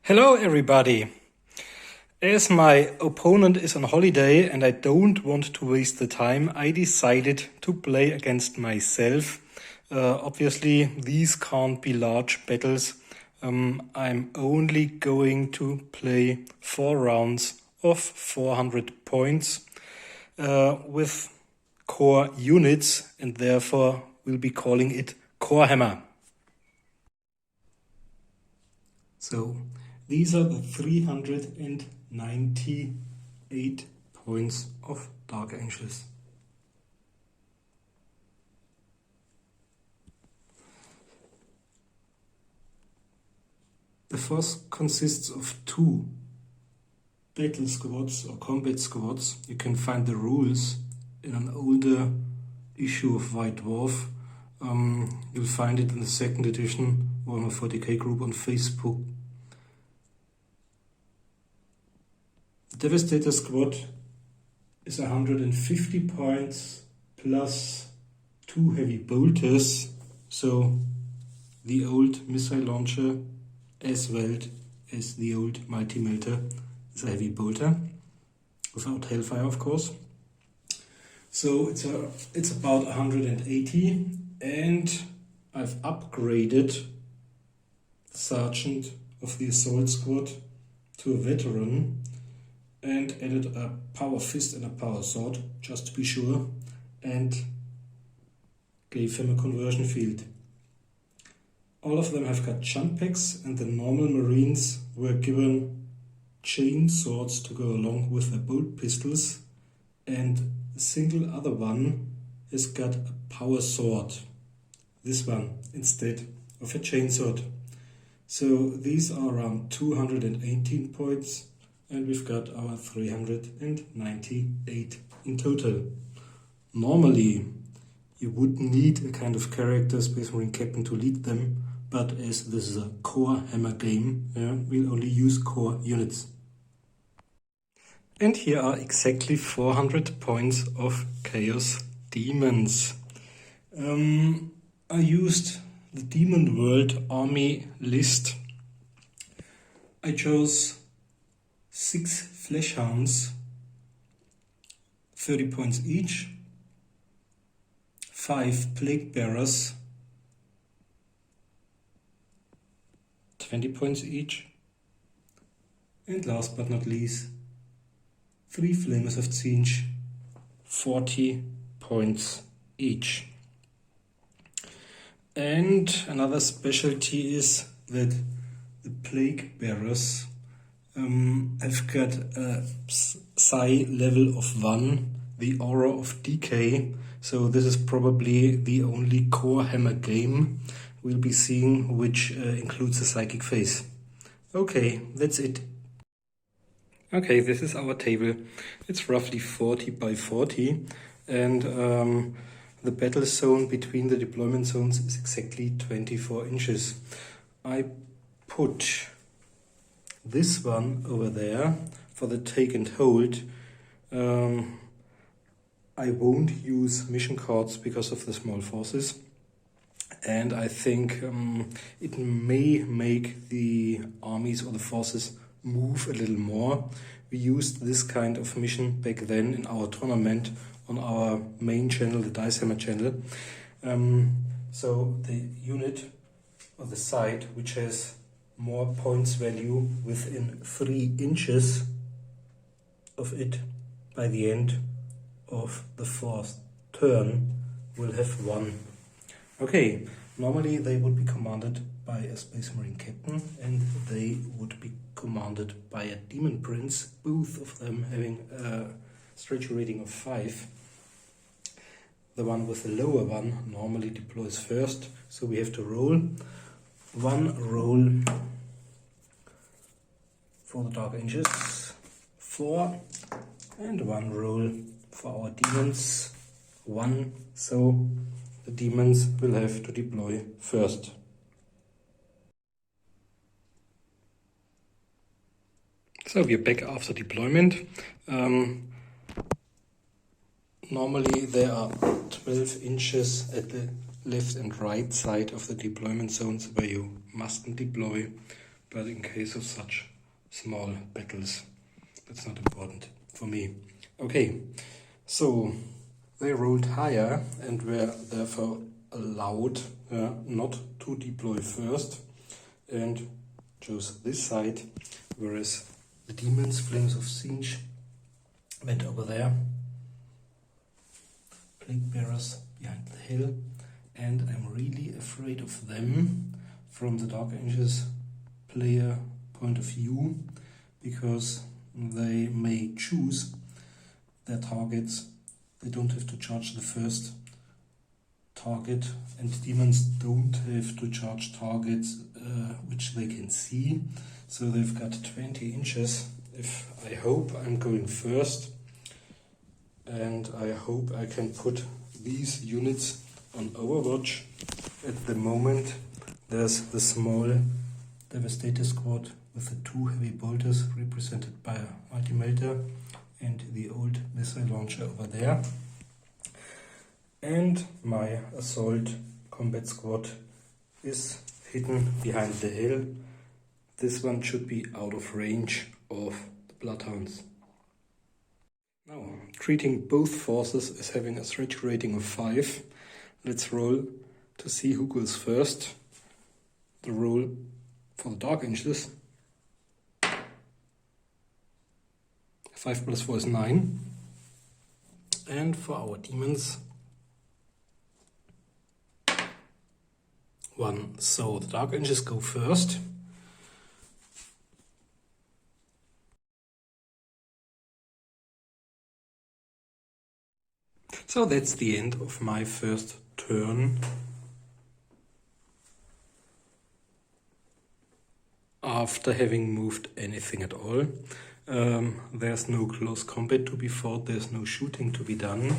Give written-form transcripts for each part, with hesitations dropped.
Hello everybody! As my opponent is on holiday and I don't want to waste the time, I decided to play against myself. Obviously these can't be large battles. I'm only going to play 4 rounds of 400 points with core units, and therefore we'll be calling it Warhammer. So these are the 398 points of Dark Angels. The force consists of 2 battle squads or combat squads. You can find the rules in an older issue of White Dwarf. You'll find it in the 2nd edition Warhammer 40K group on Facebook. The Devastator squad is 150 points plus 2 heavy bolters, so the old missile launcher as well as the old multi-melter is a heavy bolter, without Hellfire of course. So it's about 180, and I've upgraded the sergeant of the assault squad to a veteran and added a power fist and a power sword, just to be sure, and gave him a conversion field. All of them have got jump packs, and the normal marines were given chain swords to go along with their bolt pistols, and a single other one has got a power sword, this one, instead of a chain sword. So these are around 218 points, and we've got our 398 in total. Normally you would need a kind of character, Space Marine Captain, to lead them, but as this is a core hammer game, we'll only use core units. And here are exactly 400 points of Chaos Demons. I used the Demon World army list. I chose 6 Fleshhounds, 30 points each, 5 Plague Bearers, 20 points each, and last but not least 3 Flamers of Tzeentch, 40 points each. And another specialty is that the Plague Bearers have got a psi level of 1, the Aura of Decay, so this is probably the only core hammer game we'll be seeing which includes a psychic phase. Okay, that's it. Okay, this is our table. It's roughly 40 by 40, and the battle zone between the deployment zones is exactly 24 inches. I put this one over there for the take and hold. I won't use mission cards because of the small forces, and I think it may make the armies or the forces move a little more. We used this kind of mission back then in our tournament on our main channel, the Dice Hammer channel. So the unit or the side which has more points value within 3 inches of it by the end of the 4th turn will have 1. Okay, normally they would be commanded by a Space Marine Captain, and they would be commanded by a Demon Prince, both of them having a stretch rating of 5. The one with the lower one normally deploys first, so we have to roll. 1 roll for the Dark Angels, 4, and 1 roll for our demons, 1, so the demons will have to deploy first. So we're back after deployment. Normally there are 12 inches at the left and right side of the deployment zones where you mustn't deploy. but in case of such small battles, that's not important for me. Okay, so they rolled higher and were therefore allowed not to deploy first and chose this side, whereas the Demons, Flames of Siege, went over there. Plague Bearers behind the hill, and I'm really afraid of them from the Dark Angels player point of view, because they may choose their targets. They don't have to charge the first target, and Demons don't have to charge targets which they can see. So they've got 20 inches. I hope I'm going first, and I hope I can put these units on Overwatch. At the moment there's the small Devastator squad with the 2 heavy bolters represented by a multi-melter and the old missile launcher over there. And my assault combat squad is hidden behind the hill. This one should be out of range of the Bloodhounds. Now, treating both forces as having a stretch rating of 5, let's roll to see who goes first. The roll for the Dark Angels. 5 plus 4 is 9. And for our Demons, 1. So the Dark Angels go first. So that's the end of my first turn. After having moved anything at all. There's no close combat to be fought, there's no shooting to be done.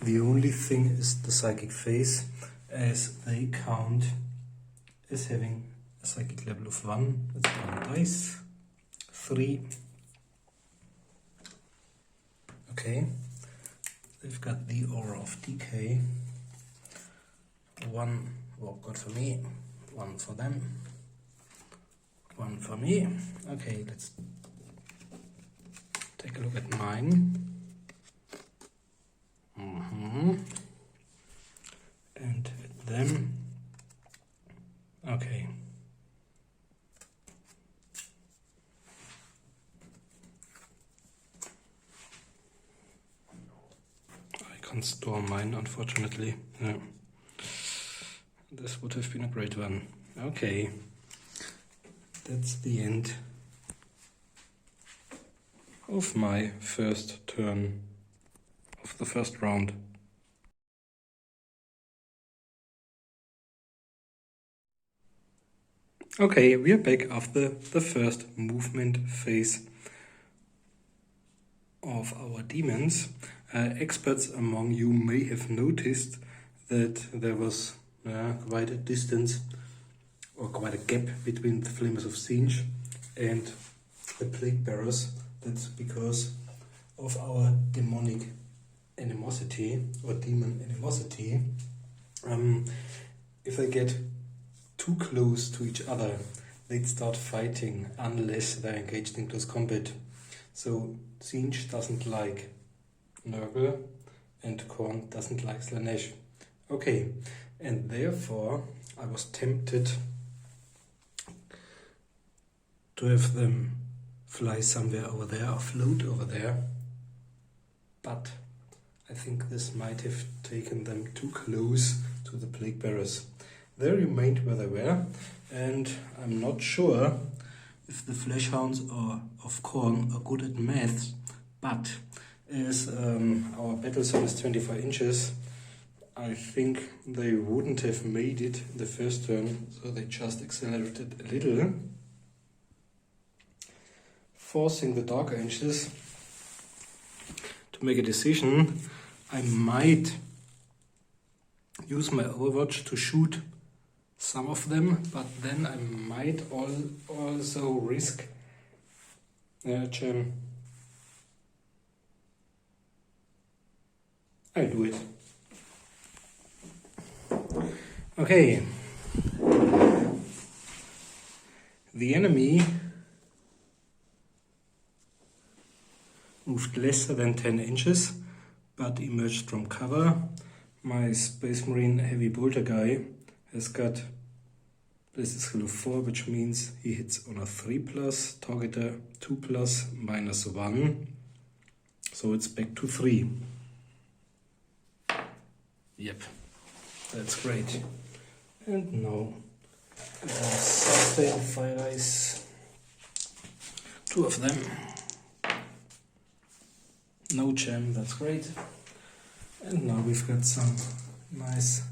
The only thing is the psychic phase, as they count as having a psychic level of 1. That's 1 dice. 3. Okay. They've got the Aura of Decay. 1, well, good for me. 1 for them. 1 for me. Okay, let's take a look at mine. And at them. Okay. I can't store mine, unfortunately. Yeah. This would have been a great one. Okay. That's the end of my first turn of the first round. Okay, we are back after the first movement phase of our Demons. Experts among you may have noticed that there was quite a distance or quite a gap between the Flames of Siege and the Plague Bearers. That's because of our demonic animosity or demon animosity. If they get too close to each other, they'd start fighting unless they're engaged in close combat. So Siege doesn't like Nurgle and Khorne doesn't like Slanesh. Okay, and therefore I was tempted to have them fly somewhere over there or float over there, but I think this might have taken them too close to the Plague Bearers. They remained where they were, and I'm not sure if the Fleshhounds of Khorne are good at maths, but as our battle zone is 25 inches, I think they wouldn't have made it the first turn, so they just accelerated a little, forcing the Dark Angels to make a decision. I might use my Overwatch to shoot some of them, but then I might also risk jam. I'll do it. Okay. The enemy moved less than 10 inches, but emerged from cover. My Space Marine Heavy Bolter guy has got this skill of 4, which means he hits on a 3+, targeter 2+, -1. So it's back to 3. Yep, that's great. And now sustain fire ice. 2 of them. No gem, that's great. And now we've got some nice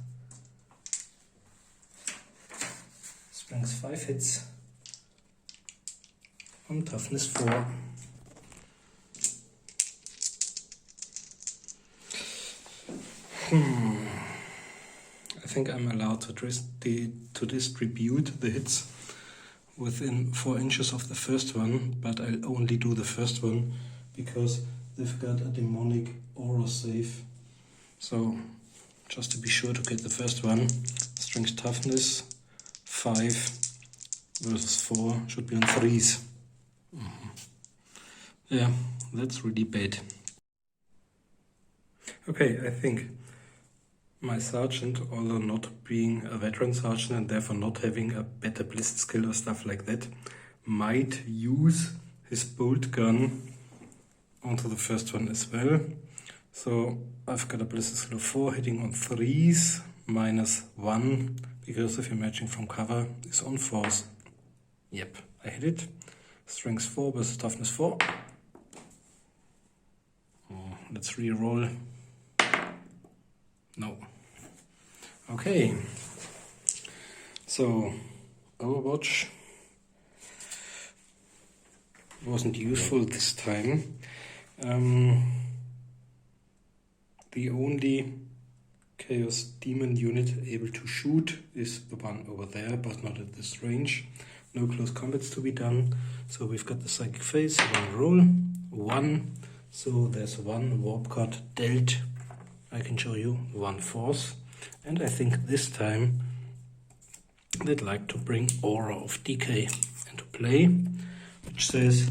strength 5 hits on toughness 4. I think I'm allowed to distribute the hits within 4 inches of the first one, but I'll only do the first one because they've got a demonic aura save. So just to be sure to get the first one, strength toughness 5 versus 4 should be on 3s. Yeah, that's really bad. Okay, I think my sergeant, although not being a veteran sergeant and therefore not having a better ballistic skill or stuff like that, might use his bolt gun onto the first one as well. So I've got a ballistic skill of 4 hitting on 3s, -1, because if emerging from cover is on 4s. Yep, I hit it. Strength 4 versus toughness 4. Let's re-roll. No. Okay. So Overwatch wasn't useful this time. The only Chaos Demon unit able to shoot is the one over there, but not at this range. No close combats to be done. So we've got the Psychic Phase, 1 roll, 1. So there's 1 warp card dealt. I can show you 1 force. And I think this time they'd like to bring Aura of Decay into play, which says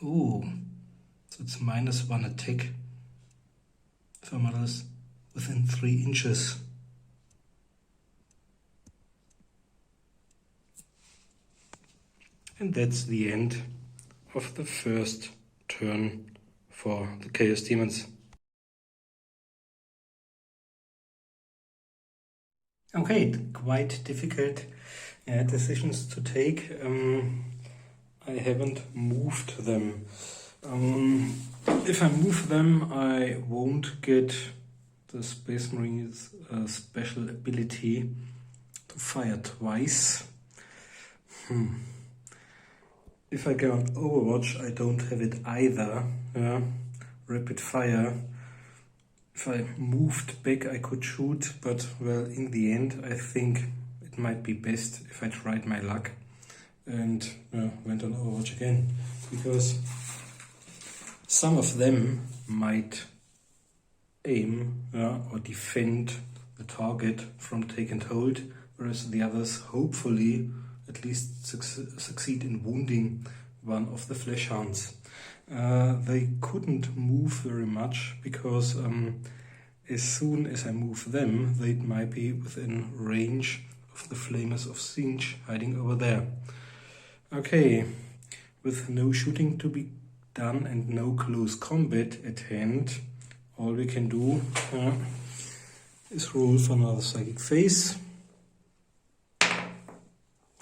ooh, so it's -1 attack for models within 3 inches. And that's the end of the first turn for the Chaos Demons. Okay, quite difficult decisions to take. I haven't moved them. If I move them, I won't get the Space Marine's special ability to fire twice. If I go on Overwatch, I don't have it either. Rapid fire. If I moved back, I could shoot, but well, in the end, I think it might be best if I tried my luck and went on Overwatch again, because some of them might aim or defend the target from take and hold, whereas the others hopefully at least succeed in wounding one of the flesh hounds. They couldn't move very much because as soon as I move them, they might be within range of the Flamers of Singe hiding over there. Okay, with no shooting to be done and no close combat at hand, all we can do is roll for another Psychic Phase.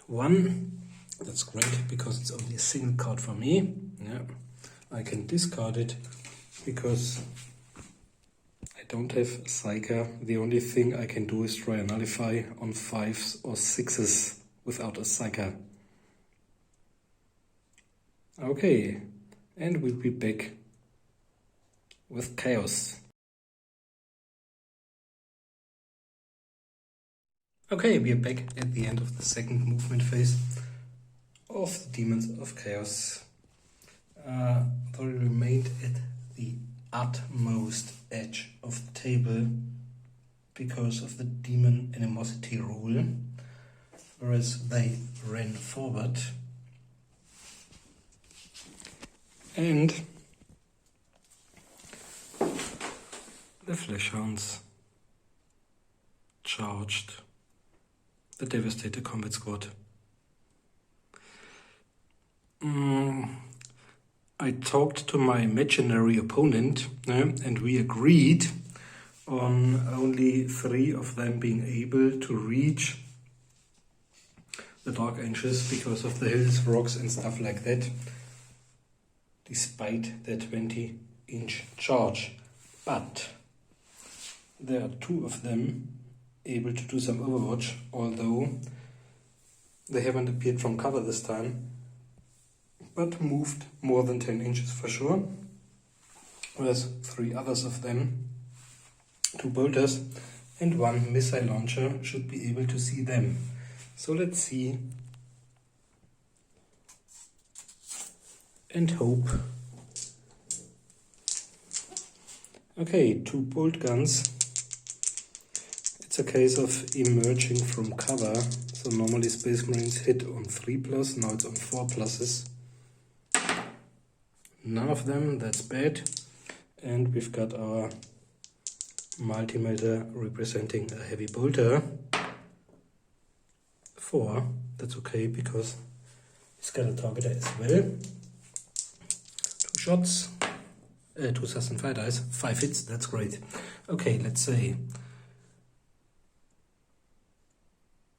1, that's great because it's only a single card for me. I can discard it because I don't have Psyker. The only thing I can do is try a Nullify on 5s or 6s without a Psyker. Okay, and we'll be back with Chaos. Okay, we are back at the end of the second movement phase of the Demons of Chaos. They remained at the utmost edge of the table because of the demon animosity rule, whereas they ran forward. And the Fleshhounds charged the Devastator Combat Squad. I talked to my imaginary opponent and we agreed on only 3 of them being able to reach the Dark Angels because of the hills, rocks and stuff like that, despite their 20-inch charge. But there are 2 of them able to do some overwatch, although they haven't appeared from cover this time, but moved more than 10 inches for sure. Whereas 3 others of them, 2 bolters and 1 missile launcher, should be able to see them. So let's see and hope. Okay, 2 bolt guns. It's a case of emerging from cover. So normally Space Marines hit on 3+, now it's on 4+. None of them, that's bad. And we've got our multi-melter representing a heavy bolter. 4, that's okay because he's got a targeter as well. 2 shots, 2 Assassin Fire Dice, 5 hits, that's great. Okay, let's say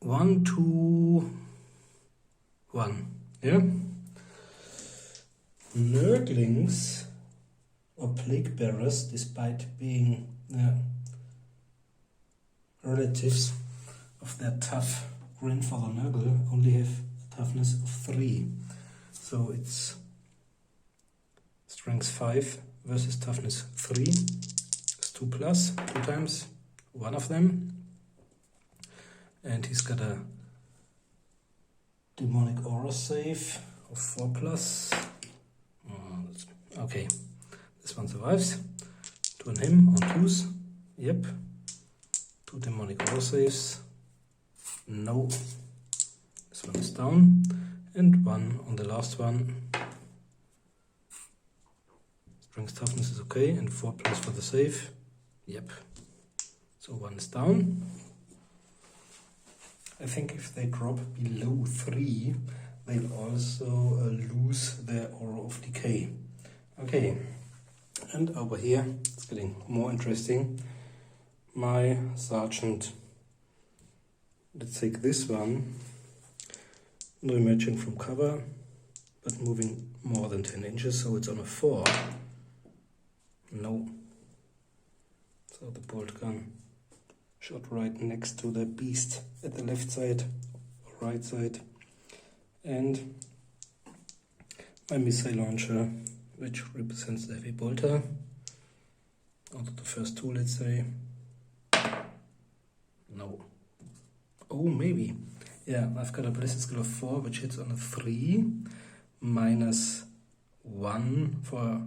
1, 2, 1, yeah? Nurglings or Plague Bearers, despite being relatives of their tough grandfather Nurgle, only have a toughness of 3. So it's strength 5 versus toughness 3. It's 2+, 2 times, 1 of them. And he's got a demonic aura save of 4+. Okay, this one survives. 2 on him, on 2s. Yep. 2 demonic aura saves. No. This one is down. And 1 on the last one. Strength toughness is okay, and 4+ for the save. Yep. So 1 is down. I think if they drop below 3, they'll also lose their Aura of Decay. Okay, and over here, it's getting more interesting. My Sergeant, let's take this one, no emerging from cover, but moving more than 10 inches, so it's on a 4. No. So the bolt gun shot right next to the beast at the left side or right side. And my missile launcher, which represents the heavy bolter, out of the first 2, let's say. No. Oh, maybe. Yeah, I've got a ballistic skill of 4, which hits on a 3, minus 1 for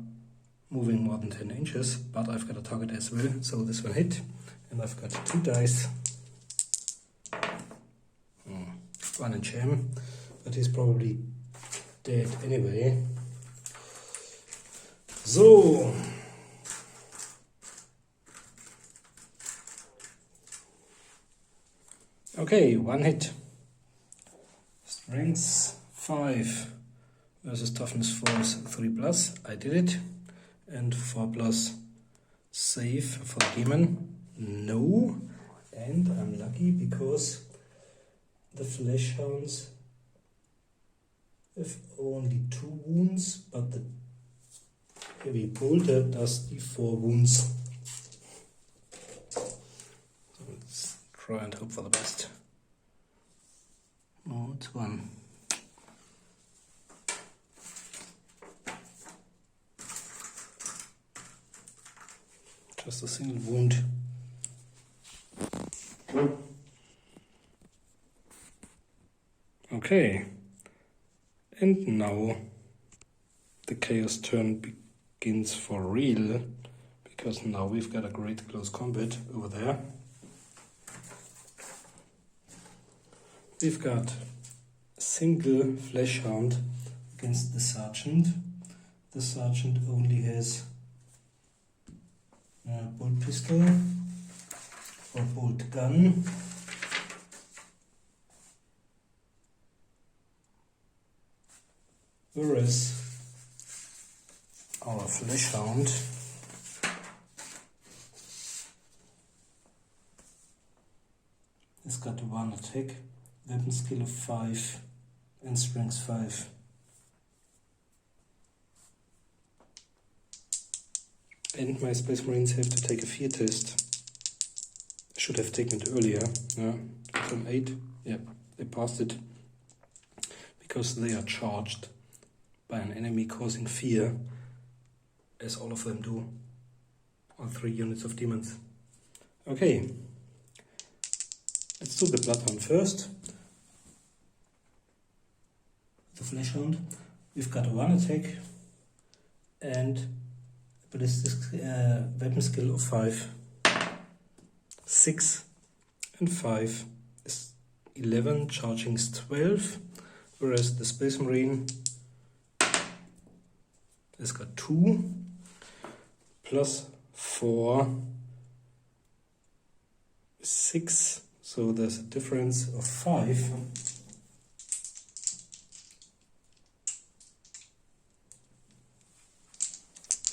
moving more than 10 inches, but I've got a target as well, so this one hit. And I've got 2 dice. 1 in jam, but he's probably dead anyway. So, okay, 1 hit. Strength 5 versus toughness 4 is 3+. I did it. And 4+ save for the demon. No. And I'm lucky because the Fleshhounds have only 2 wounds, but the heavy bolter does the 4 wounds. So let's try and hope for the best. Oh, it's 1. Just a single wound. Okay. And now the chaos turn begins for real. because now we've got a great close combat over there. We've got a single flesh hound against the sergeant. The sergeant only has a bolt pistol or bolt gun. Whereas our flesh hound has got 1 attack, weapon skill of 5 and strength 5. And my Space Marines have to take a fear test. I should have taken it earlier. Yeah, from 8. Yeah, they passed it. Because they are charged by an enemy causing fear, as all of them do. All 3 units of demons. Okay. Let's do the Bloodhound first. The Fleshhound. We've got 1 attack and ballistic weapon skill of 5. 6 and 5 is 11, charging is 12, whereas the Space Marine has got 2 plus 4 is 6, so there's a difference of 5.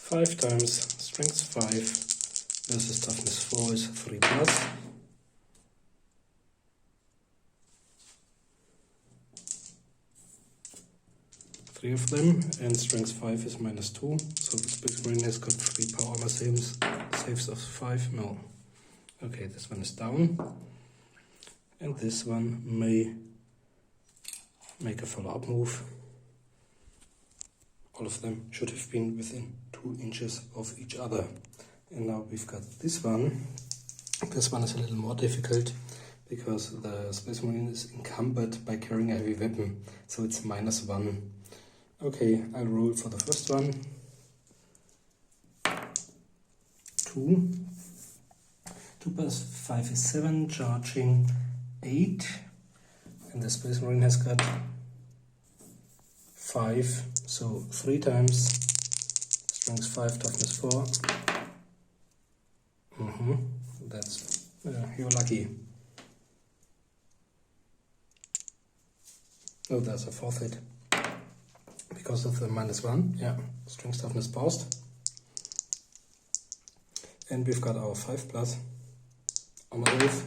5 times strength 5 versus toughness 4 is 3 plus. Three of them, and strength 5 is minus 2, so the Space Marine has got 3 power armor saves of 5. No. Okay, this one is down, and this one may make a follow-up move. All of them should have been within 2 inches of each other. And now we've got this one. This one is a little more difficult because the Space Marine is encumbered by carrying a heavy weapon, so it's minus 1. Okay, I'll roll for the first one. 2. 2 plus 5 is 7, charging 8. And the Space Marine has got 5, so 3 times. Strength 5, toughness 4. That's, you're lucky. Oh, that's a 4th hit. Because of the minus 1, yeah, strength toughness passed. And we've got our 5 plus armor save.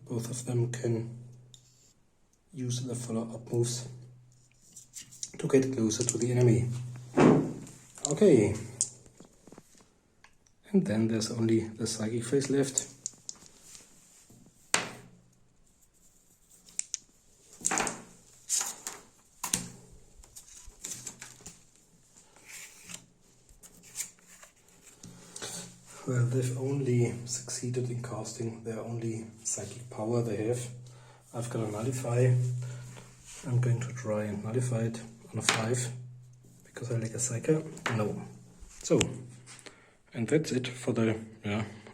Both of them can use the follow-up moves to get closer to the enemy. Okay. And then there's only the psychic phase left. Well, they've only succeeded in casting their only psychic power they have. I've got a nullify. I'm going to try and nullify it on a 5 because I like a psyker. No. So, and that's it for the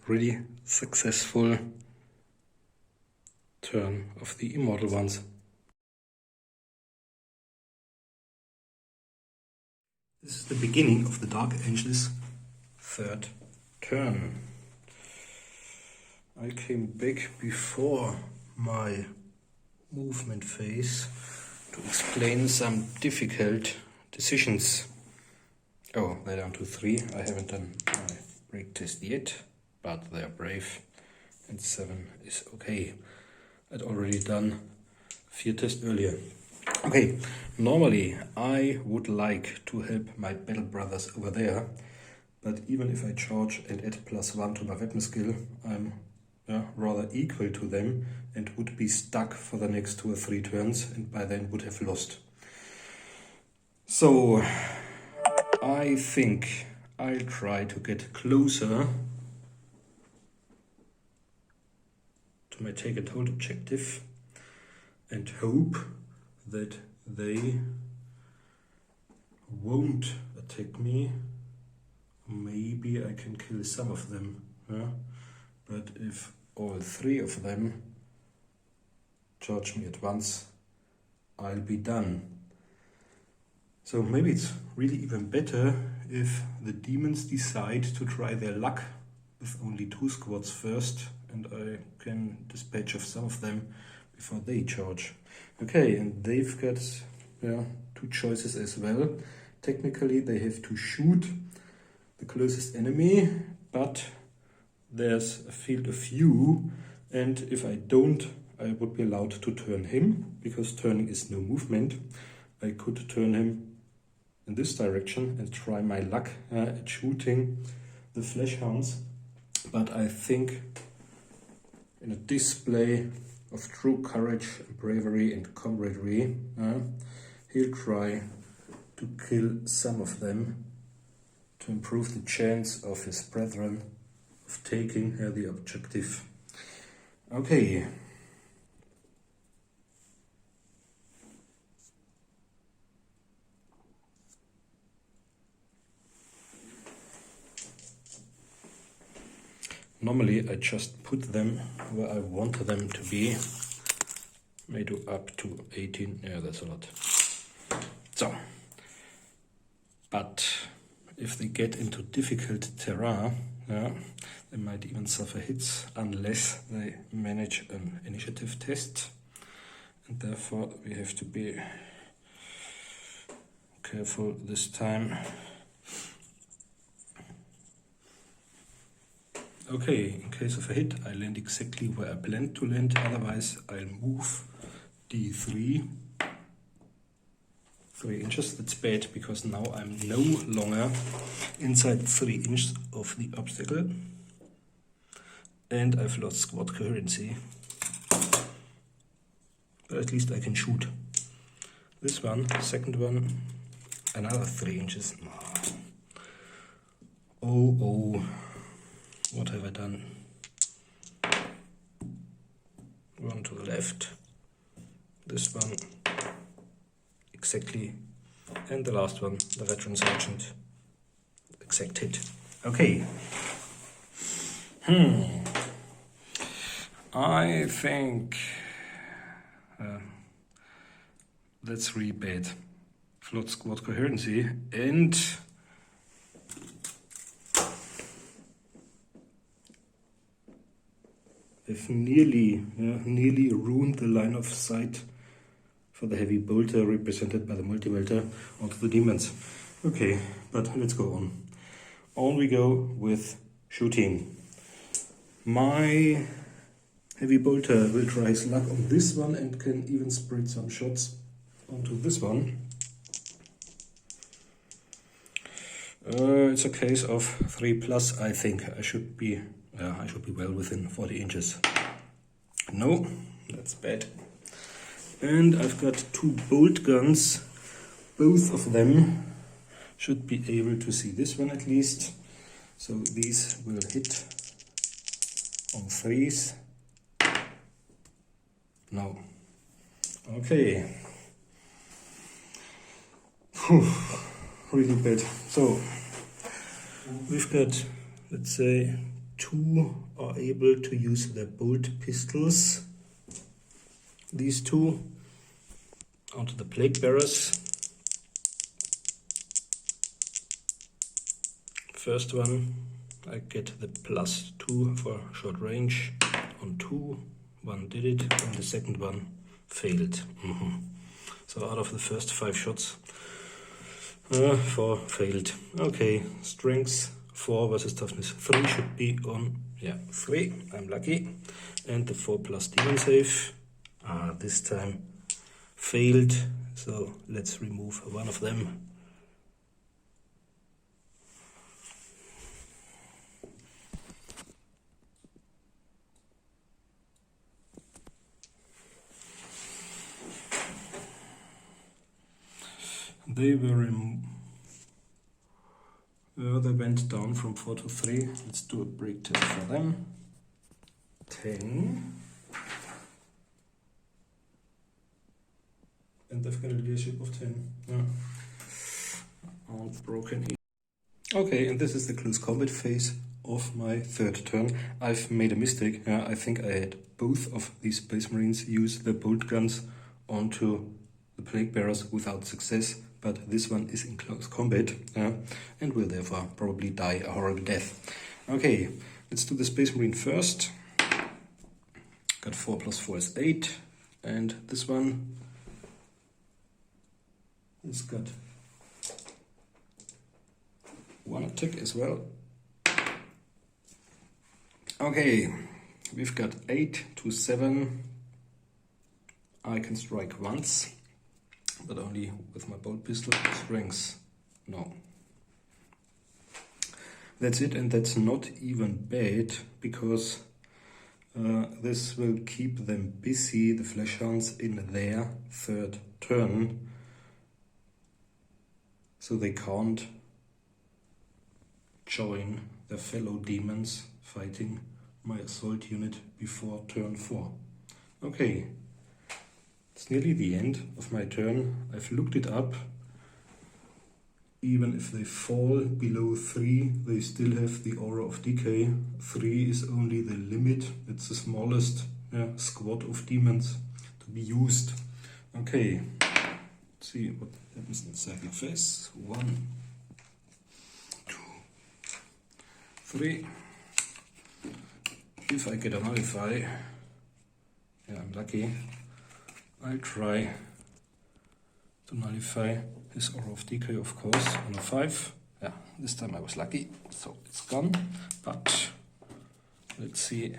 really successful turn of the immortal ones. This is the beginning of the Dark Angels' 3rd turn. I came back before my movement phase to explain some difficult decisions. Oh, they're down to 3. I haven't done my break test yet, but they're brave, and 7 is okay. I'd already done fear test earlier. Okay, normally I would like to help my battle brothers over there, but even if I charge and add +1 to my weapon skill, I'm rather equal to them and would be stuck for the next 2 or 3 turns, and by then would have lost. So I think I'll try to get closer to my take and hold objective and hope that they won't attack me. Maybe I can kill some of them, yeah? But if all 3 of them charge me at once, I'll be done. So maybe it's really even better if the demons decide to try their luck with only 2 squads first, and I can dispatch of some of them before they charge. Okay, and they've got 2 choices as well. Technically they have to shoot the closest enemy, but there's a field of view, and if I don't, I would be allowed to turn him, because turning is no movement. I could turn him in this direction and try my luck at shooting the flesh hounds, but I think in a display of true courage, bravery and camaraderie, he'll try to kill some of them to improve the chance of his brethren of taking the objective. Okay. Normally I just put them where I want them to be. May do up to 18, yeah, that's a lot. So, but if they get into difficult terrain, they might even suffer hits unless they manage an initiative test. And therefore we have to be careful this time. Okay, in case of a hit, I land exactly where I planned to land, otherwise I'll move d3 3 inches. That's bad, because now I'm no longer inside 3 inches of the obstacle, and I've lost squad coherency. But at least I can shoot. This one, second one, another 3 inches. Oh. What have I done? One to the left. This one. Exactly. And the last one, the veteran sergeant. Exact hit. Okay. I think that's really bad. Flawed squad coherency, and I've nearly ruined the line of sight for the heavy bolter represented by the multi-welter onto the demons. Okay, but let's go on. On we go with shooting. My heavy bolter will try his luck on this one and can even spread some shots onto this one. It's a case of 3+. I think I should be well within 40 inches. No, that's bad. And I've got 2 bolt guns. Both of them should be able to see this one at least. So these will hit on 3s. No. Okay. Really bad. So we've got, let's say, 2 are able to use their bolt pistols. These 2 onto the plague bearers. First one, I get the +2 for short range on 2. One did it, and the second one failed. So out of the first 5 shots, 4 failed. Okay, strength 4 versus toughness 3 should be on 3. I'm lucky. And the 4+ demon save. This time failed. So let's remove one of them. They were they went down from 4 to 3. Let's do a break test for them. 10. And they've got a leadership of 10. Heartbroken. Okay, and this is the close combat phase of my third turn. I've made a mistake. I think I had both of these Space Marines use the bolt guns onto the Plague Bearers without success, but this one is in close combat and will therefore probably die a horrible death. Okay, let's do the Space Marine first. Got 4 plus 4 is 8, and this one has got 1 attack as well. Okay, we've got 8 to 7. I can strike once, but only with my bolt pistol. Strength, no. That's it, and that's not even bad, because this will keep them busy, the Flesh Hounds, in their third turn, so they can't join their fellow demons fighting my assault unit before turn 4. Okay, it's nearly the end of my turn. I've looked it up. Even if they fall below 3, they still have the Aura of Decay. 3 is only the limit. It's the smallest squad of demons to be used. Okay, let's see what happens in cycle phase. 1, 2, 3. If I get a nullify, I'm lucky, I'll try to nullify his Aura of Decay, of course, on a 5. Yeah, this time I was lucky, so it's gone. But let's see.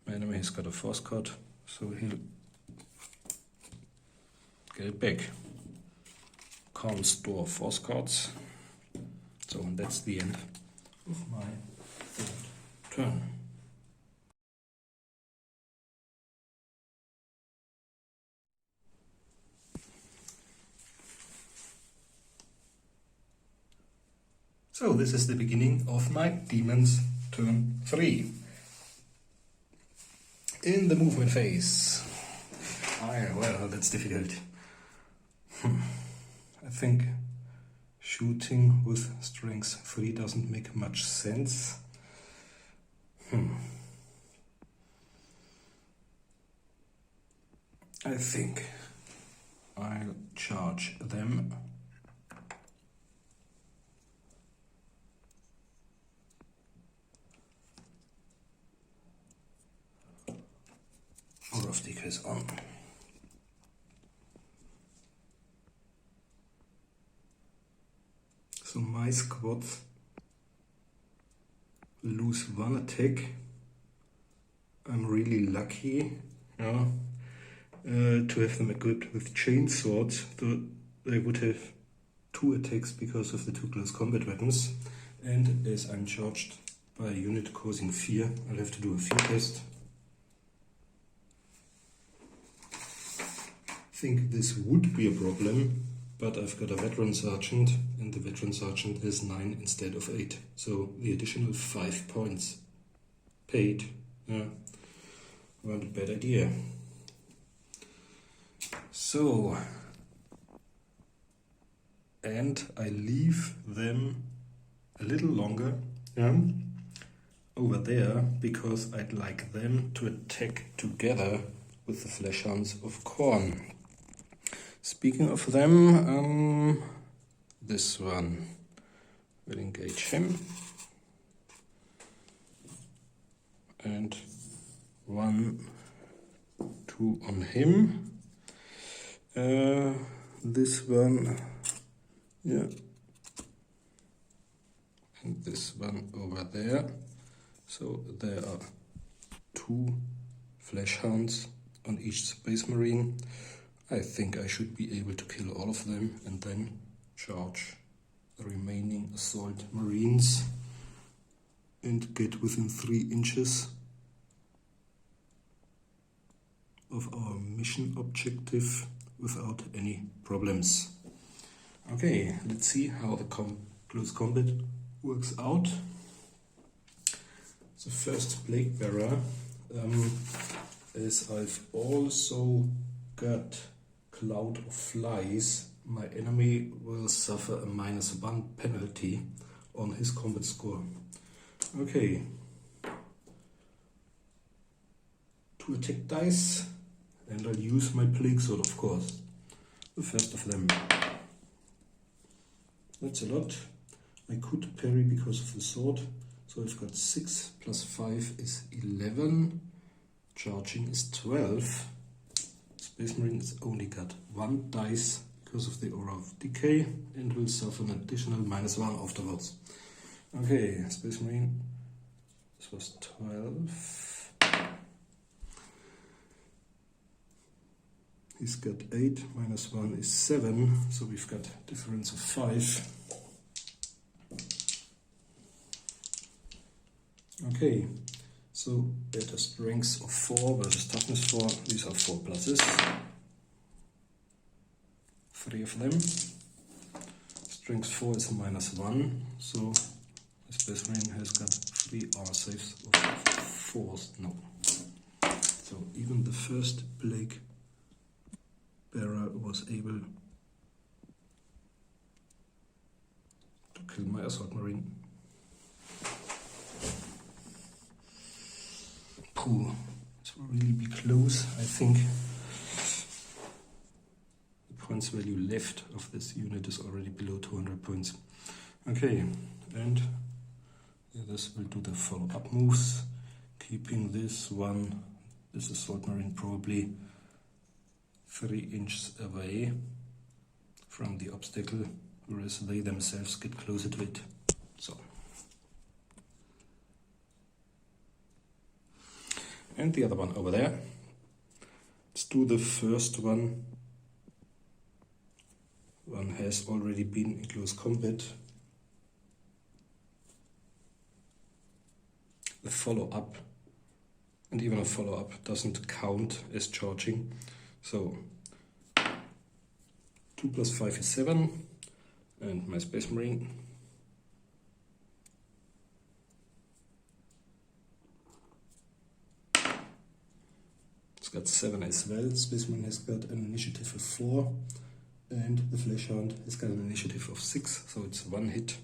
My enemy has got a force card, so he'll get it back. Can't store force cards. So that's the end of my third turn. So this is the beginning of my Demons turn 3. In the movement phase. Well, that's difficult. I think shooting with strength 3 doesn't make much sense. I think I'll charge them. Aura of Decay is on. So my squad lose 1 attack. I'm really lucky to have them equipped with chain swords. They would have 2 attacks because of the 2 close combat weapons. And as I'm charged by a unit causing fear, I'll have to do a fear test. I think this would be a problem, but I've got a veteran sergeant, and the veteran sergeant has 9 instead of 8. So the additional 5 points paid weren't a bad idea. So, and I leave them a little longer over there, because I'd like them to attack together with the Flesh Hounds of Khorne. Speaking of them, this one will engage him, and 1, 2 on him. This one, and this one over there. So there are 2 Flesh Hounds on each Space Marine. I think I should be able to kill all of them and then charge the remaining Assault Marines and get within 3 inches of our mission objective without any problems. Okay, let's see how the close combat works out. The first Plague Bearer, as I've also got Cloud of Flies, my enemy will suffer a -1 penalty on his combat score. Okay. 2 attack dice, and I'll use my Plague Sword, of course. The first of them. That's a lot. I could parry because of the sword. So I've got 6 plus 5 is 11. Charging is 12. Space Marine has only got 1 dice because of the Aura of Decay and will suffer an additional -1 afterwards. Okay, Space Marine. This was 12. He's got 8, -1 is 7, so we've got a difference of 5. Okay, so at a strength of 4 versus toughness 4, these are 4 pluses. 3 of them. Strength 4 is a -1, so the Space Marine has got 3 R saves of 4s. No. So even the first Plague Bearer was able to kill my Assault Marine. Pooh, this will really be close, I think. The points value left of this unit is already below 200 points. Okay, and the others will do the follow-up moves, keeping this Assault Marine probably 3 inches away from the obstacle, whereas they themselves get closer to it. So, and the other one over there. Let's do the first one. One has already been in close combat. The follow-up, and even a follow-up doesn't count as charging. So 2 plus 5 is 7, and my Space Marine it's got 7 as well. Space Marine has got an initiative of 4, and the Flesh Hound has got an initiative of 6, so it's 1 hit.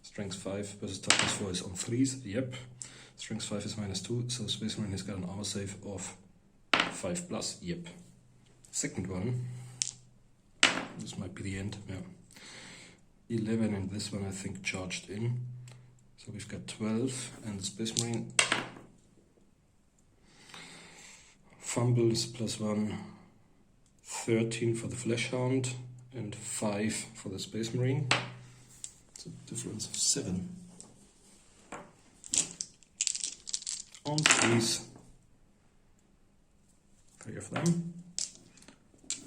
Strength 5 versus toughness 4 is on 3s, yep. Strength 5 is -2, so Space Marine has got an armor save of 5 plus, yep. Second one, this might be the end, yeah. 11, and this one I think charged in. So we've got 12, and the Space Marine fumbles +1, 13 for the Flesh Hound, and 5 for the Space Marine. It's a difference of 7. On 3s, 3 of them.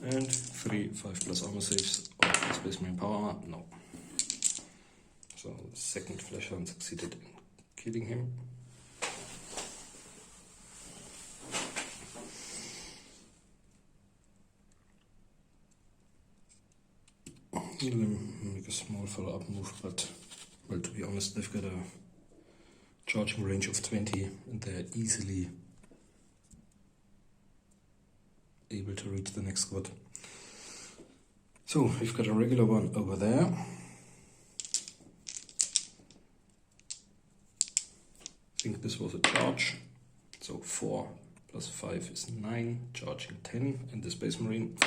And 3 5 plus armor saves of the Space Marine power armor. No. So the second Flesh Hound succeeded in killing him. Let me make a small follow-up move, but well, to be honest, they've got a charging range of 20, and they're easily able to reach the next squad. So we've got a regular one over there. I think this was a charge. So 4 plus 5 is 9, charging 10, and the Space Marine.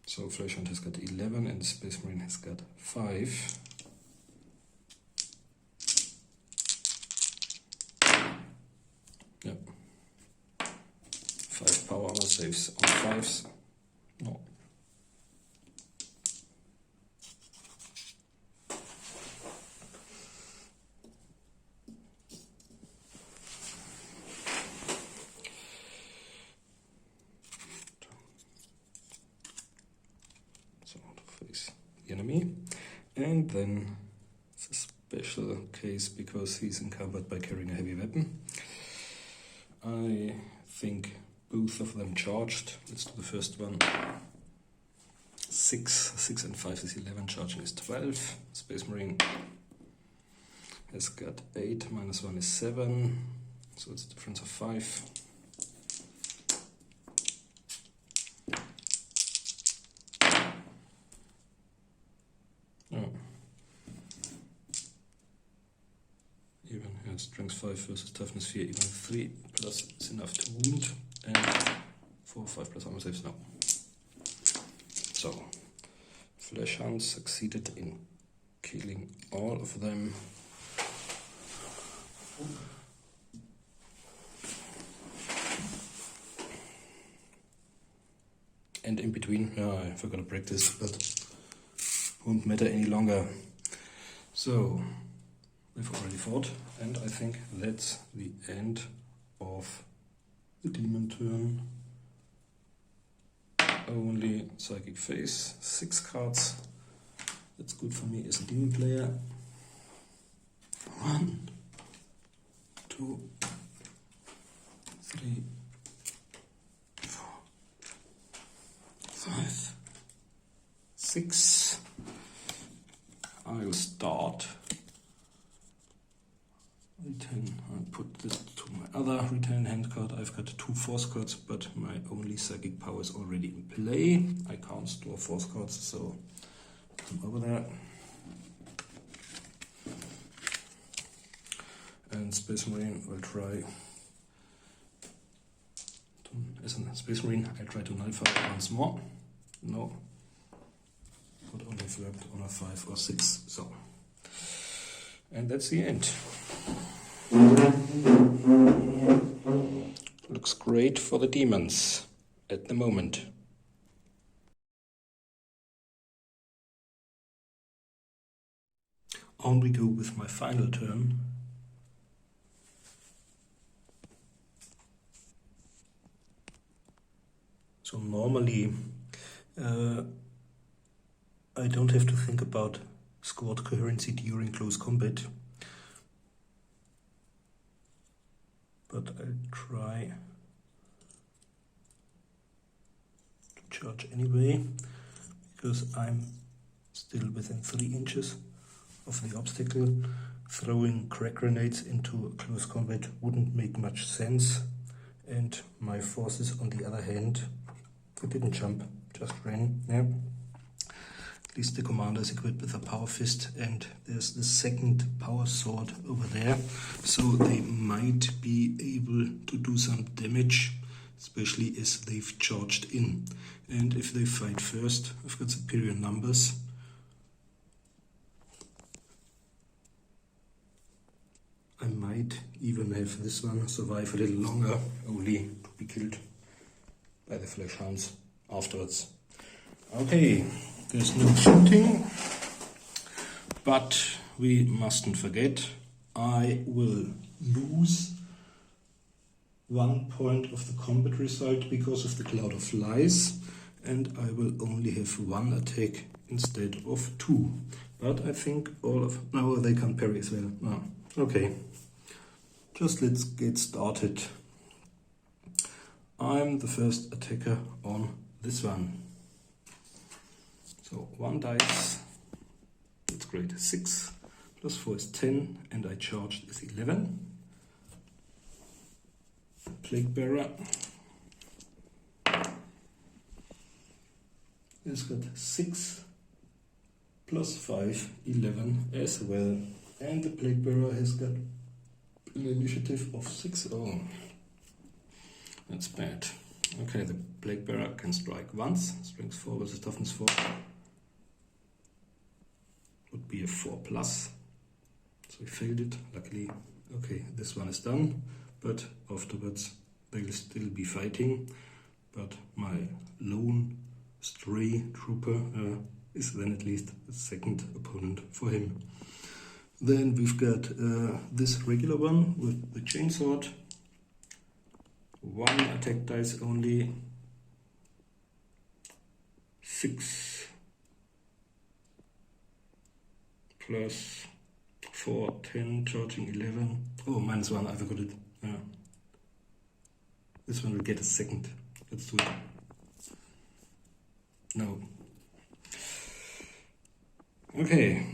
So Flesh Hound has got 11, and the Space Marine has got 5. Yep. 5 power armor saves on 5s. No. So to face the enemy. And then it's a special case because he's encumbered by carrying a heavy weapon. I think both of them charged. Let's do the first one. 6 and 5 is 11, charging is 12. Space Marine has got 8, -1 is 7, so it's a difference of 5. Yeah, strength 5 versus toughness 4, even 3 plus is enough to wound. And 4, 5 plus armor saves now. So, Flesh Hound succeeded in killing all of them. And in between, I forgot to break this, but won't matter any longer. So, we've already fought, and I think that's the end of the demon turn. Only Psychic Phase, 6 cards. That's good for me as a demon player. 1, 2, 3, 4, 5, 6. I'll start. Return. I put this to my other return hand card. I've got 2 force cards, but my only psychic power is already in play. I can't store force cards, so come over there. And Space Marine will try. As a Space Marine, I try to nullify once more. No. Would only have worked on a 5 or 6. So. And that's the end. Looks great for the demons at the moment. On we go with my final turn. So normally I don't have to think about squad coherency during close combat, but I'll try to charge anyway, because I'm still within 3 inches of the obstacle. Throwing crack grenades into close combat wouldn't make much sense, and my forces on the other hand, it didn't jump, just ran. Yeah. At least the commander is equipped with a power fist, and there's the second power sword over there, so they might be able to do some damage, especially as they've charged in. And if they fight first, I've got superior numbers. I might even have this one survive a little longer, only to be killed by the Flesh Hounds afterwards. Okay. There's no shooting, but we mustn't forget, I will lose 1 point of the combat result because of the Cloud of Flies, and I will only have 1 attack instead of 2. But I think all of... No, they can't parry as well. No. Okay, just let's get started. I'm the first attacker on this one. So 1 dice, that's great, 6, plus 4 is 10, and I charged is 11. Plague Bearer has got 6, plus 5, 11 as well. And the Plague Bearer has got an initiative of 6. Oh, that's bad. Okay, the Plague Bearer can strike once, strength 4 versus toughness 4. Would be a 4 plus, so we failed it, luckily. Okay, this one is done, but afterwards they will still be fighting, but my lone stray trooper is then at least the second opponent for him. Then we've got this regular one with the chainsword, 1 attack dice only, 6 plus 4, 10, charging 11. Oh, -1, I forgot it. Yeah. This one will get a second. Let's do it. No. Okay,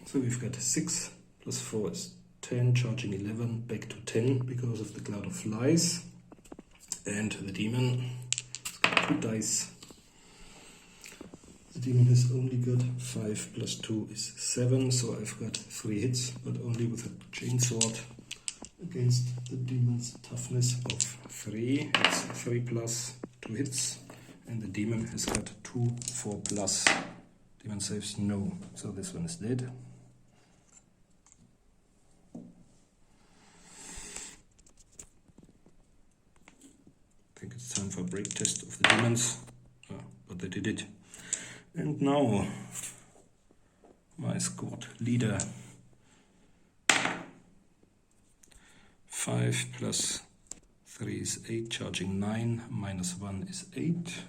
so we've got 6 plus 4 is 10, charging 11, back to 10 because of the Cloud of Flies. And the demon has got 2 dice. The demon has only got 5 plus 2 is 7, so I've got 3 hits, but only with a chainsword. against the demon's toughness of 3. It's 3 plus 2 hits, and the demon has got 2 4 plus. Demon saves no, so this one is dead. I think it's time for a break test of the demons, but they did it. And now my squad leader. 5 plus 3 is 8, charging 9, minus 1 is 8,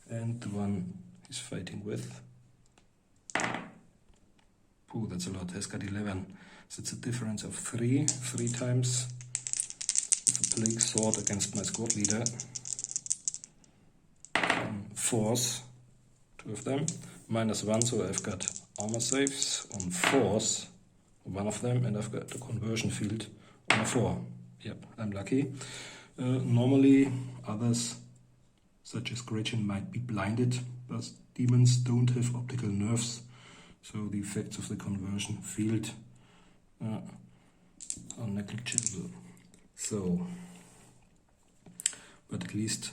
and the one he's fighting with, oh, that's a lot, has got 11, so it's a difference of 3 times with a plague sword against my squad leader. Force, 2 of them, minus 1, so I've got armor saves on force, 1 of them, and I've got the conversion field on a 4. Yep, I'm lucky. Normally others, such as Gretchen, might be blinded, but demons don't have optical nerves, so the effects of the conversion field are negligible. So, but at least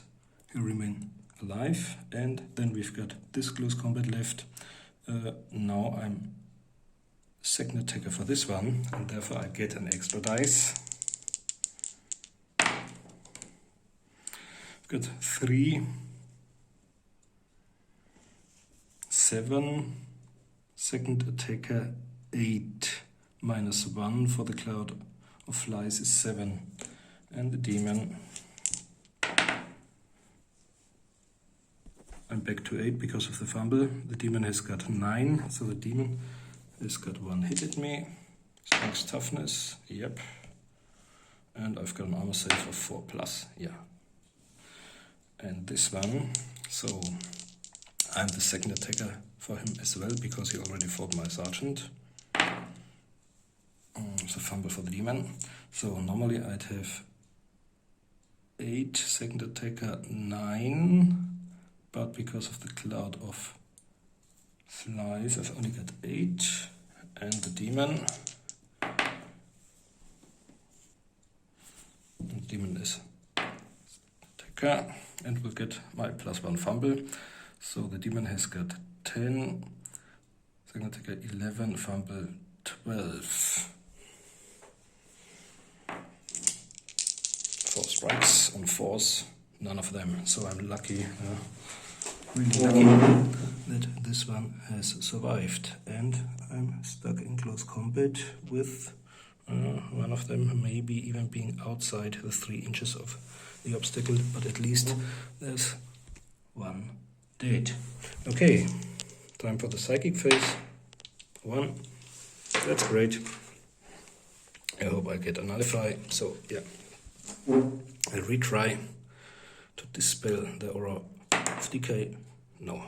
he remain alive. And then we've got this close combat left. Now I'm second attacker for this one, and therefore I get an extra dice. I've got 3, 7, second attacker 8, minus 1 for the cloud of flies is 7, and the demon, I'm back to 8 because of the fumble. The demon has got 9, so the demon has got 1 hit at me. Strength toughness, yep. And I've got an armor save of 4 plus, yeah. And this one, so I'm the second attacker for him as well, because he already fought my sergeant. So fumble for the demon. So normally I'd have 8, second attacker 9, but because of the cloud of flies, I've only got 8, and the demon. The demon is attacker, and will get my +1 fumble. So the demon has got 10, second attacker 11, fumble 12. 4 strikes on force, none of them. So I'm lucky, really lucky that this one has survived. And I'm stuck in close combat with one of them maybe even being outside the 3 inches of the obstacle, but at least there's one dead. Okay, time for the psychic phase. 1, that's great. I hope I get a nullify, so yeah. I'll retry to dispel the aura of decay. No.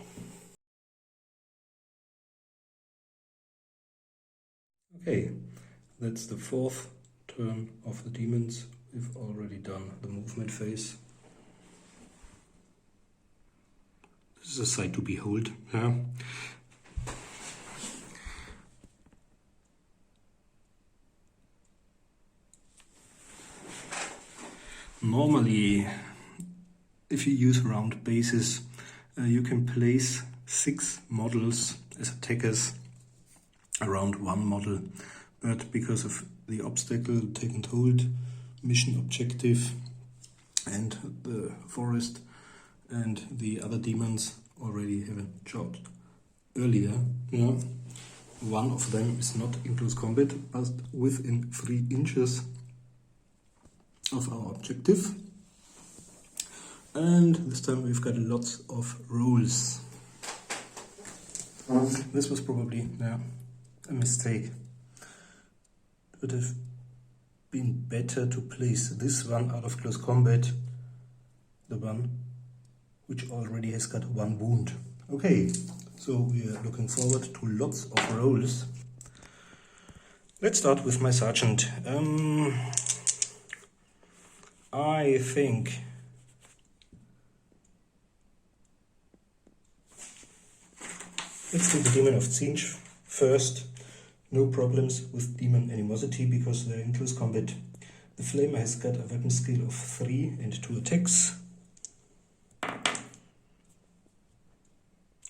Okay, that's the 4th turn of the demons. We've already done the movement phase. This is a sight to behold. Yeah? Normally, if you use round bases, you can place 6 models as attackers around 1 model, but because of the obstacle, take and hold, mission objective, and the forest and the other demons already have a shot earlier, yeah, 1 of them is not in close combat, but within 3 inches of our objective. And this time we've got lots of rolls. This was probably a mistake. It would have been better to place this one out of close combat, the one which already has got 1 wound. Okay, so we are looking forward to lots of rolls. Let's start with my sergeant. I think let's do the Demon of Zinj first, No problems with demon animosity because they're in close combat. The flamer has got a weapon skill of 3 and 2 attacks.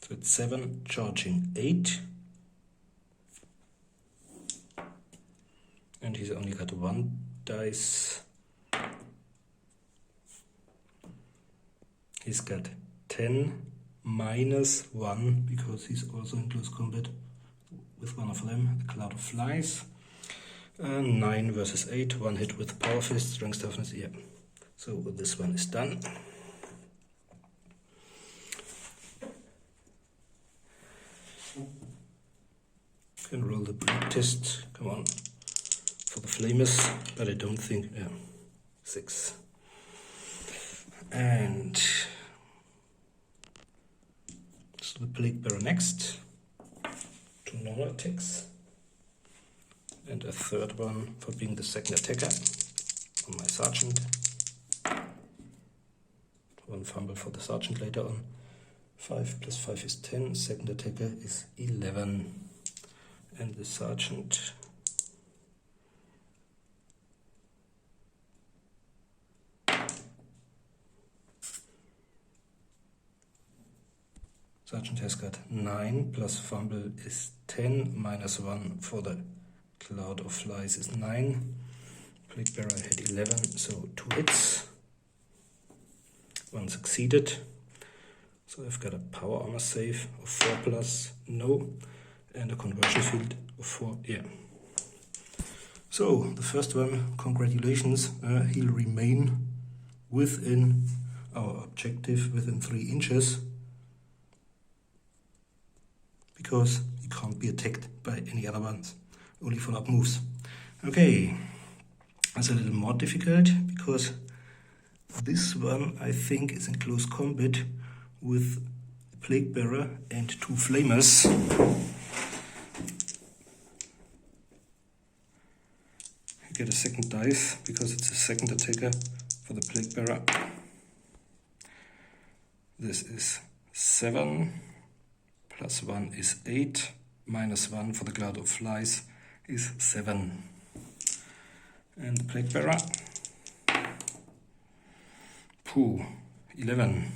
So it's 7, charging 8. And he's only got 1 dice. He's got 10 minus 1 because he's also in close combat with one of them, the Cloud of Flies. 9 versus 8, 1 hit with Power Fist, Strength Toughness, yeah. So this one is done. Can roll the bleed test, come on, for the Flamers, but I don't think, yeah, 6. And so the Plague Bearer next, 2 normal attacks, and a third one for being the second attacker on my Sergeant. 1 fumble for the Sergeant later on. 5 plus 5 is 10, second attacker is 11. And the Sergeant has got 9 plus fumble is 10, minus 1 for the Cloud of Flies is 9. Plague Bearer had 11, so 2 hits. 1 succeeded. So I've got a power armor save of 4 plus, no, and a conversion field of 4, yeah. So the first one, congratulations, he'll remain within our objective within 3 inches. Because he can't be attacked by any other ones, only follow-up moves. Okay, that's a little more difficult because this one I think is in close combat with the Plague Bearer and 2 Flamers. You get a second dice because it's a second attacker for the Plague Bearer. This is 7. Plus 1 is 8, minus 1 for the Cloud of Flies is 7. And the Plague Bearer, 11.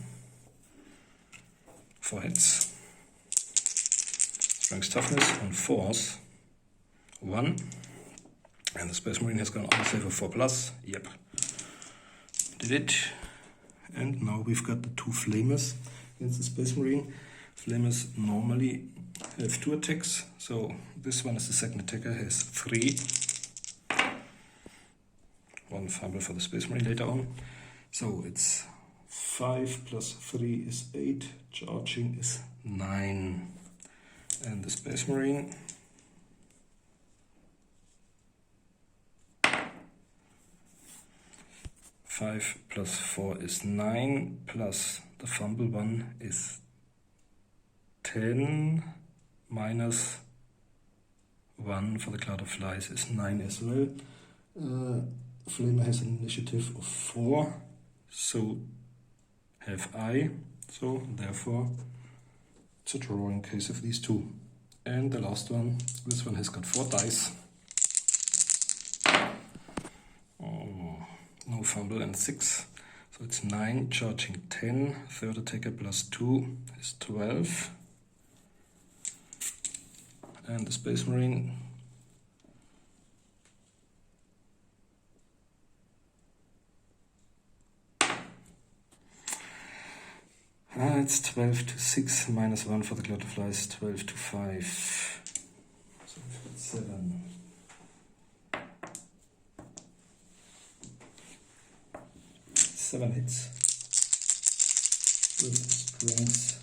4 hits. Strength Toughness on Force, 1. And the Space Marine has gone on save of 4 plus, yep. Did it. And now we've got the 2 Flamers against the Space Marine. Flamers normally have 2 attacks, so this one is the second attacker, has 3. 1 fumble for the Space Marine later on. So it's 5 plus 3 is 8, charging is 9. And the Space Marine, five plus 4 is 9, plus the fumble one is 10, minus 1 for the Cloud of Flies is 9 as well. Flamer has an initiative of 4, so have I, so therefore it's a draw in case of these 2. And the last one, this one has got 4 dice. Oh, no fumble and 6, so it's 9, charging 10, third attacker plus 2 is 12. And the Space Marine, it's 12 to 6, minus 1 for the Cloud of Flies, 12 to 5. So we've got 7. Seven hits with strength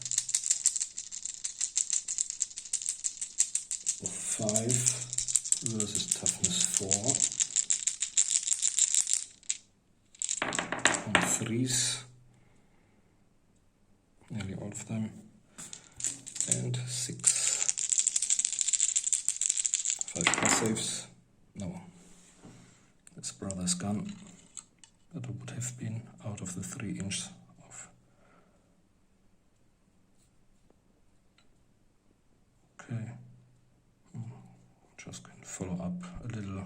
of 5 versus toughness 4 on 3s, nearly all of them, and 6. 5 plus saves, no, this brother's gone, but it would have been out of the 3 inches of. Okay. Just follow up a little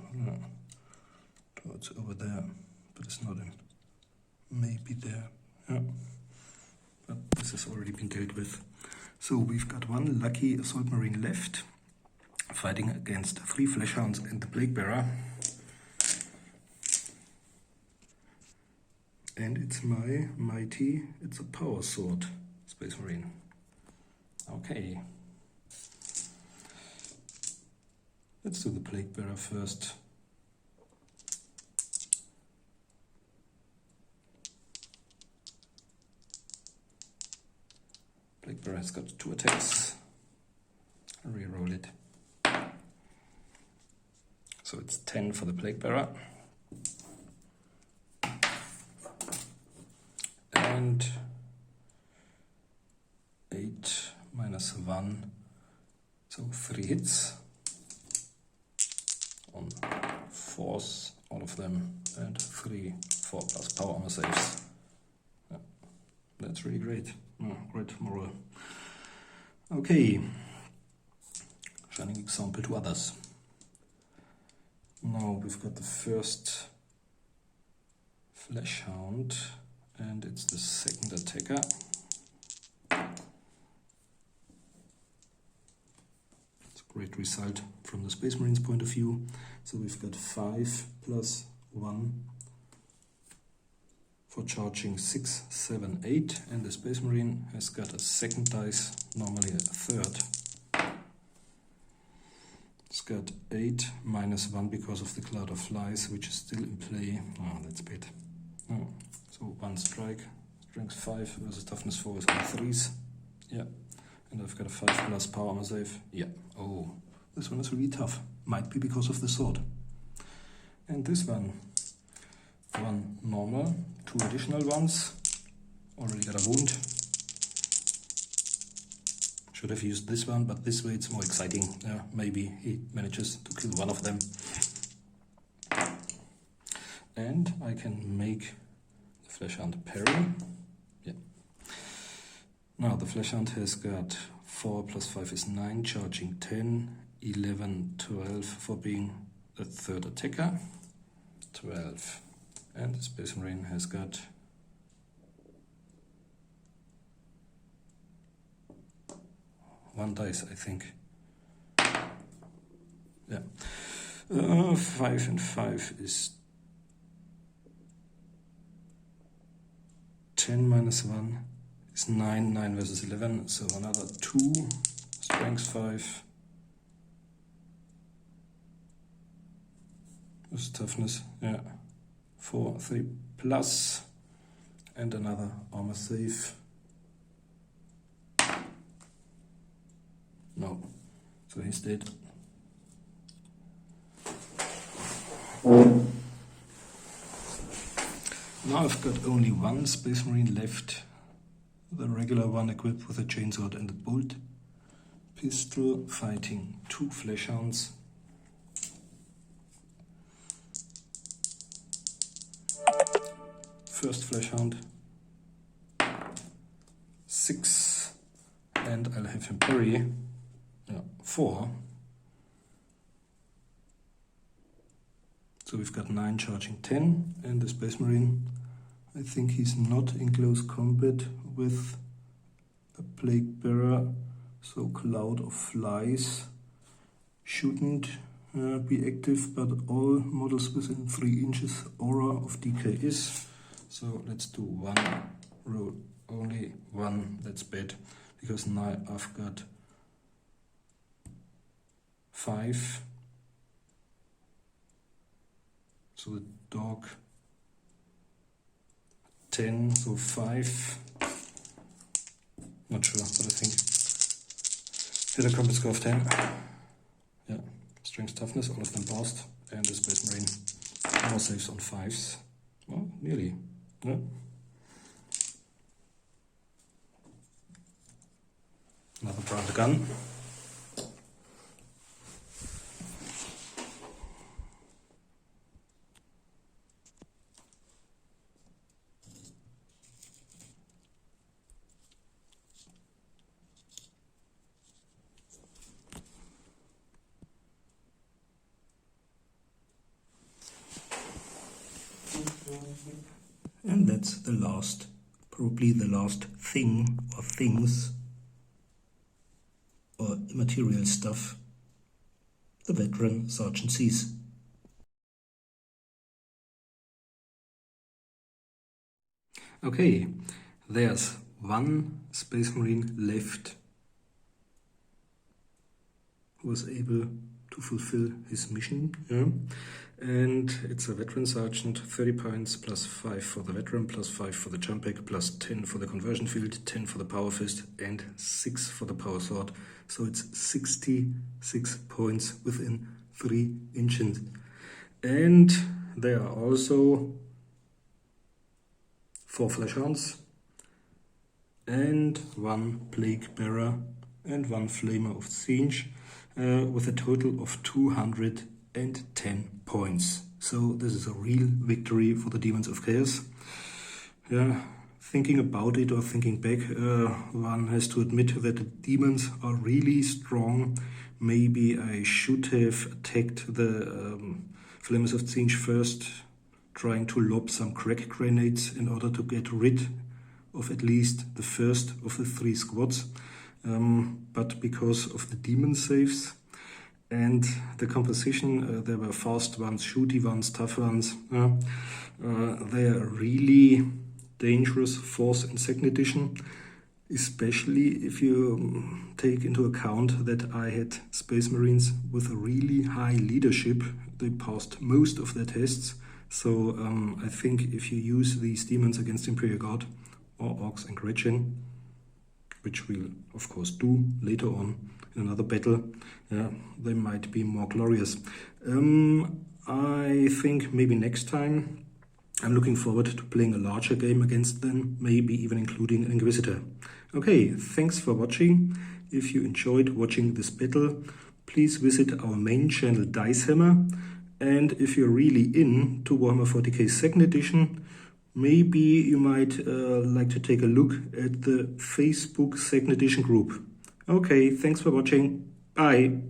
towards over there, but it's not in. Maybe there. Yeah. But this has already been dealt with. So we've got one lucky assault marine left, fighting against 3 fleshhounds and the plague bearer. And it's my mighty, it's a power sword, Space Marine. Okay. Let's do the plague bearer first. Plague bearer has got 2 attacks. I'll re-roll it. So it's 10 for the plague bearer. And 8 minus 1, so 3 hits on 4s, all of them, and 3 4 plus power armor saves. Yeah, that's really great. Oh, great moral. Okay, shining example to others. Now we've got the first fleshhound, and it's the second attacker. It's a great result from the Space Marine's point of view. So we've got 5 plus 1 for charging 6, 7, 8, and the Space Marine has got a second dice, normally a third. It's got 8 minus 1 because of the Cloud of Flies, which is still in play. Oh, that's bad. Oh. So 1 strike, strength 5 versus toughness 4 is on 3s. Yeah. And I've got a 5 plus power armor save. Yeah. Oh, this one is really tough. Might be because of the sword. And this one. 1 normal, 2 additional ones. Already got a wound. Should have used this one, but this way it's more exciting. Yeah, maybe he manages to kill one of them. And I can make Fleshhound parry. Yeah. Now the Fleshhound has got 4 plus 5 is 9, charging 10, 11, 12 for being the third attacker. 12. And the Space Marine has got 1 dice, I think. Yeah. 5 and 5 is 10 minus 1 is 9, 9 versus 11, so another 2, strength 5, this is toughness, yeah, 4, 3 plus, and another armor save. No, so he's dead. Now I've got only 1 Space Marine left, the regular one equipped with a chainsword and a bolt pistol, fighting 2 fleshhounds. First fleshhound, 6, and I'll have him parry. 4. So we've got 9 charging 10, and the Space Marine, I think he's not in close combat with a plague bearer, so Cloud of Flies shouldn't be active, but all models within 3 inches aura of DK is. So let's do 1 roll, only 1, that's bad, because now I've got 5. So the dog 10, so 5. Not sure, but I think hit a combat score of 10. Yeah, strength, toughness, all of them passed, and the Space Marine armor saves on 5s. Well, nearly. Yeah. Another private gun. And that's the last, probably the last thing or things or immaterial stuff, the veteran Sergeant sees. Okay, there's one Space Marine left who was able to fulfill his mission, and it's a veteran sergeant, 30 points, plus 5 for the veteran, plus 5 for the jump pack, plus 10 for the conversion field, 10 for the power fist, and 6 for the power sword. So it's 66 points within 3 inches. And there are also 4 fleshhounds and 1 plague bearer and 1 flamer of siege, with a total of 210 points. So this is a real victory for the Demons of Chaos. Yeah, thinking about it or thinking back, one has to admit that the demons are really strong. Maybe I should have attacked the Flames of Siege first, trying to lob some crack grenades in order to get rid of at least the first of the 3 squads. But because of the demon saves and the composition, there were fast ones, shooty ones, tough ones. They are really dangerous force in 2nd edition, especially if you take into account that I had Space Marines with a really high leadership. They passed most of their tests. So I think if you use these demons against Imperial Guard or Orcs and Gretchen, which we'll of course do later on in another battle, they might be more glorious. I think maybe next time I'm looking forward to playing a larger game against them, maybe even including an Inquisitor. Okay, thanks for watching. If you enjoyed watching this battle, please visit our main channel Dicehammer. And if you're really into Warhammer 40K 2nd edition, maybe you might like to take a look at the Facebook 2nd edition group. Okay, thanks for watching. Bye.